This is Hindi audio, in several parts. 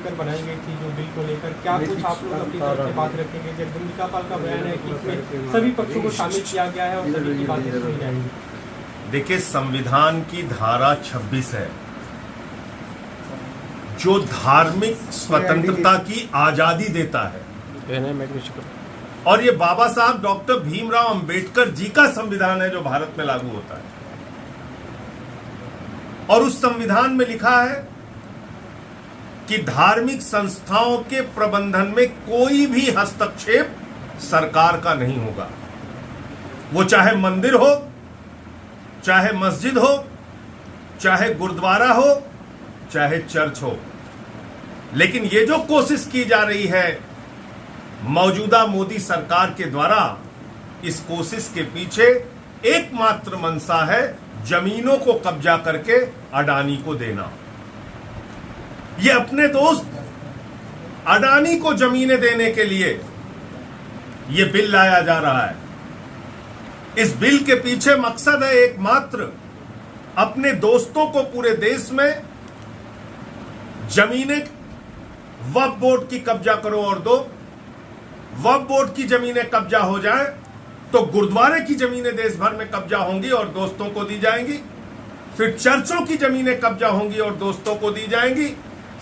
लेकर बनाई गई थी, जो बिल को लेकर, क्या कुछ आप लोग अपनी तरफ से बात रखेंगे? जगदम्बिका पाल का बयान है कि इसमें सभी पक्षों को शामिल किया गया है और सभी की बातें सुनी जाएंगी। देखिए, संविधान की धारा 26 है जो धार्मिक स्वतंत्रता की आजादी देता है, और ये बाबा साहब डॉक्टर भीमराव अंबेडकर जी का संविधान है जो भारत में लागू होता है। और उस संविधान में लिखा है कि धार्मिक संस्थाओं के प्रबंधन में कोई भी हस्तक्षेप सरकार का नहीं होगा। वो चाहे मंदिर हो, चाहे मस्जिद हो, चाहे गुरुद्वारा हो, चाहे चर्च हो। लेकिन ये जो कोशिश की जा रही है मौजूदा मोदी सरकार के द्वारा, इस कोशिश के पीछे एकमात्र मंशा है जमीनों को कब्जा करके अडानी को देना। ये अपने दोस्त अडानी को जमीनें देने के लिए ये बिल लाया जा रहा है। इस बिल के पीछे मकसद है एकमात्र, अपने दोस्तों को पूरे देश में जमीनें वक्फ बोर्ड की कब्जा करो और दो। वक्फ बोर्ड की जमीनें कब्जा हो जाए तो गुरुद्वारे की जमीनें देश भर में कब्जा होंगी और दोस्तों को दी जाएंगी। फिर चर्चों की जमीनें कब्जा होंगी और दोस्तों को दी जाएंगी।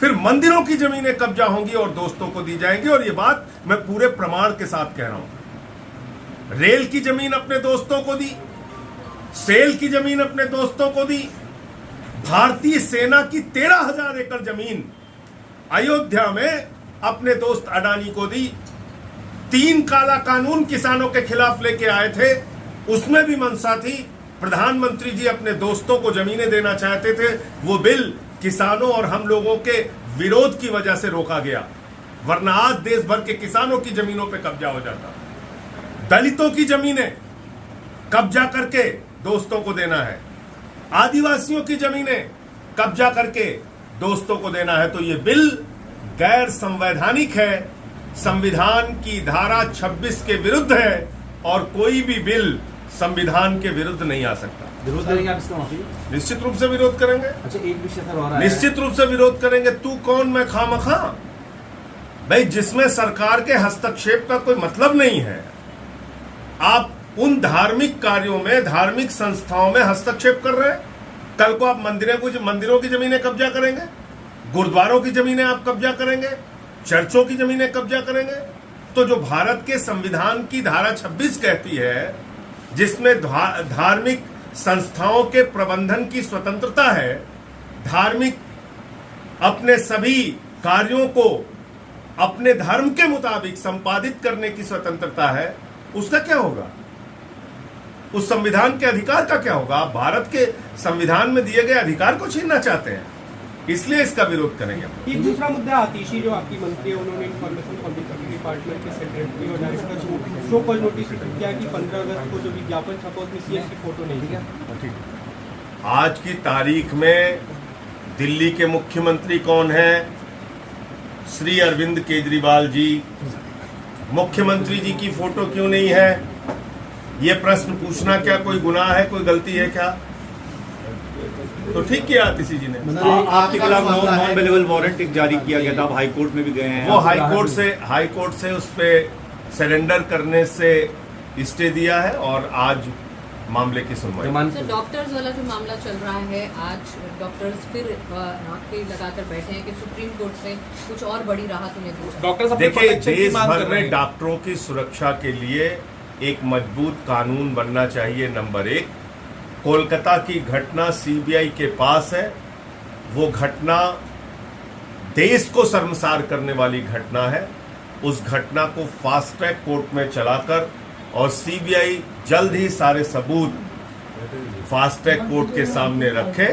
फिर मंदिरों की जमीनें कब्जा होंगी और दोस्तों को दी जाएंगी। और ये बात मैं पूरे प्रमाण के साथ कह रहा हूं। रेल की जमीन अपने दोस्तों को दी, सेल की जमीन अपने दोस्तों को दी, भारतीय सेना की 13,000 एकड़ जमीन अयोध्या में अपने दोस्त अडानी को दी। 3 काला कानून किसानों के खिलाफ लेके आए थे, उसमें भी मंशा थी। प्रधानमंत्री जी अपने दोस्तों को जमीनें देना चाहते थे। वो बिल किसानों और हम लोगों के विरोध की वजह से रोका गया, वरना आज देश भर के किसानों की जमीनों पे कब्जा हो जाता। दलितों की जमीनें कब्जा करके दोस्तों को देना है, आदिवासियों की जमीनें कब्जा करके दोस्तों को देना है। तो ये बिल गैर संवैधानिक है, संविधान की धारा 26 के विरुद्ध है, और कोई भी बिल संविधान के विरुद्ध नहीं आ सकता। विरोध करेंगे आप इसका? निश्चित रूप से विरोध करेंगे। अच्छा, एक विषय सर और निश्चित रूप से विरोध करेंगे। तू कौन मैं खामखा? भाई, जिसमें सरकार के हस्तक्षेप का कोई मतलब नहीं है, आप उन धार्मिक कार्यों में, धार्मिक संस्थाओं में हस्तक्षेप कर रहे हैं। कल को आप मंदिरों की जमीनें कब्जा करेंगे, गुरुद्वारों की जमीनें आप कब्जा करेंगे, चर्चों की जमीनें कब्जा करेंगे। तो जो भारत के संविधान की धारा 26 कहती है, जिसमें धार्मिक संस्थाओं के प्रबंधन की स्वतंत्रता है, धार्मिक अपने सभी कार्यों को अपने धर्म के मुताबिक संपादित करने की स्वतंत्रता है, उसका क्या होगा? उस संविधान के अधिकार का क्या होगा? आप भारत के संविधान में दिए गए अधिकार को छीनना चाहते हैं, इसलिए इसका विरोध करेंगे। एक दूसरा मुद्दा, आतिशी जो आपकी मंत्री है, उन्होंने इंफॉर्मेशन पब्लिक डिपार्टमेंट के सेक्रेटरी और डायरेक्टर शो कॉज नोटिस किया कि 15 अगस्त को जो विज्ञापन छपा उसमें सीएम की फोटो नहीं है। आज की तारीख में दिल्ली के मुख्यमंत्री कौन है? श्री अरविंद केजरीवाल जी। मुख्यमंत्री जी की फोटो क्यों नहीं है? ये प्रश्न पूछना क्या कोई गुनाह है, कोई गलती है क्या? तो ठीक किया आतिशी जी ने। आपके खिलाफ नॉन अवेलेबल वारंट जारी किया गया था, आप हाई कोर्ट में भी गए हैं। वो हाई कोर्ट से उस पे सरेंडर करने से स्टे दिया है और आज मामले की सुनवाई। तो डॉक्टर्स वाला जो मामला चल रहा है, आज डॉक्टर्स फिर आके लगाकर बैठे हैं कि सुप्रीम कोर्ट से कुछ और बड़ी राहत उन्हें दी। डॉक्टर देखिए, देश भर में डॉक्टरों की सुरक्षा के लिए एक मजबूत कानून बनना चाहिए। नंबर 1, कोलकाता की घटना सीबीआई के पास है। वो घटना देश को शर्मसार करने वाली घटना है। उस घटना को फास्ट ट्रैक कोर्ट में चलाकर और सीबीआई जल्द ही सारे सबूत फास्ट ट्रैक कोर्ट के सामने रखे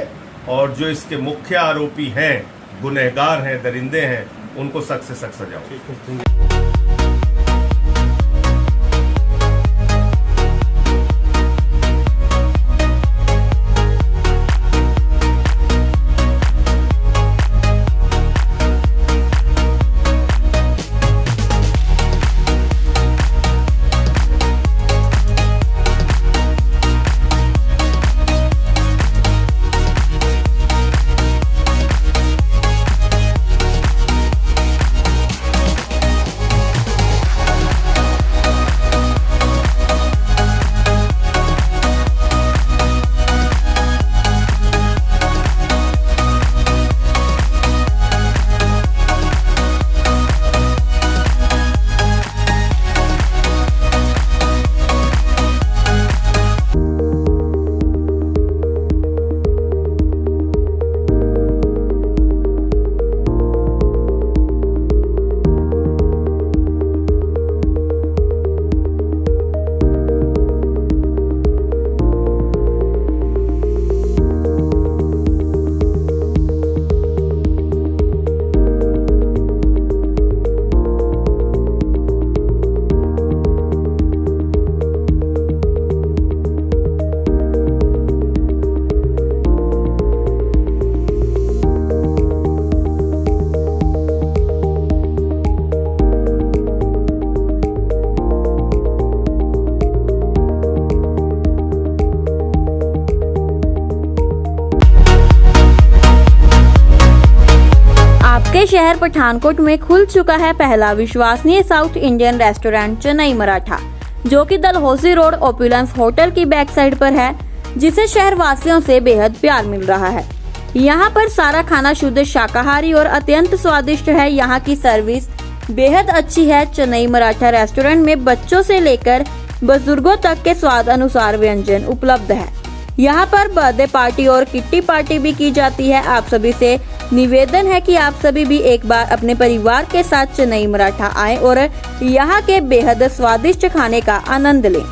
और जो इसके मुख्य आरोपी हैं, गुनहगार हैं, दरिंदे हैं, उनको सख्त से सख्त सजा हो। के शहर पठानकोट में खुल चुका है पहला विश्वसनीय south Indian restaurant Chennai Maratha, जो कि डलहौसी रोड ओपुलेंस होटल की बैक साइड पर है, जिसे शहर वासियों से बेहद प्यार मिल रहा है। यहाँ पर सारा खाना शुद्ध शाकाहारी और अत्यंत स्वादिष्ट है। यहाँ की सर्विस बेहद अच्छी है। चेन्नई मराठा रेस्टोरेंट में बच्चों से लेकर बुजुर्गों तक के स्वाद अनुसार व्यंजन उपलब्ध है। यहाँ पर बर्थडे पार्टी और किट्टी पार्टी भी की जाती है। आप सभी से निवेदन है कि आप सभी भी एक बार अपने परिवार के साथ चेन्नई मराठा आएं और यहाँ के बेहद स्वादिष्ट खाने का आनंद लें।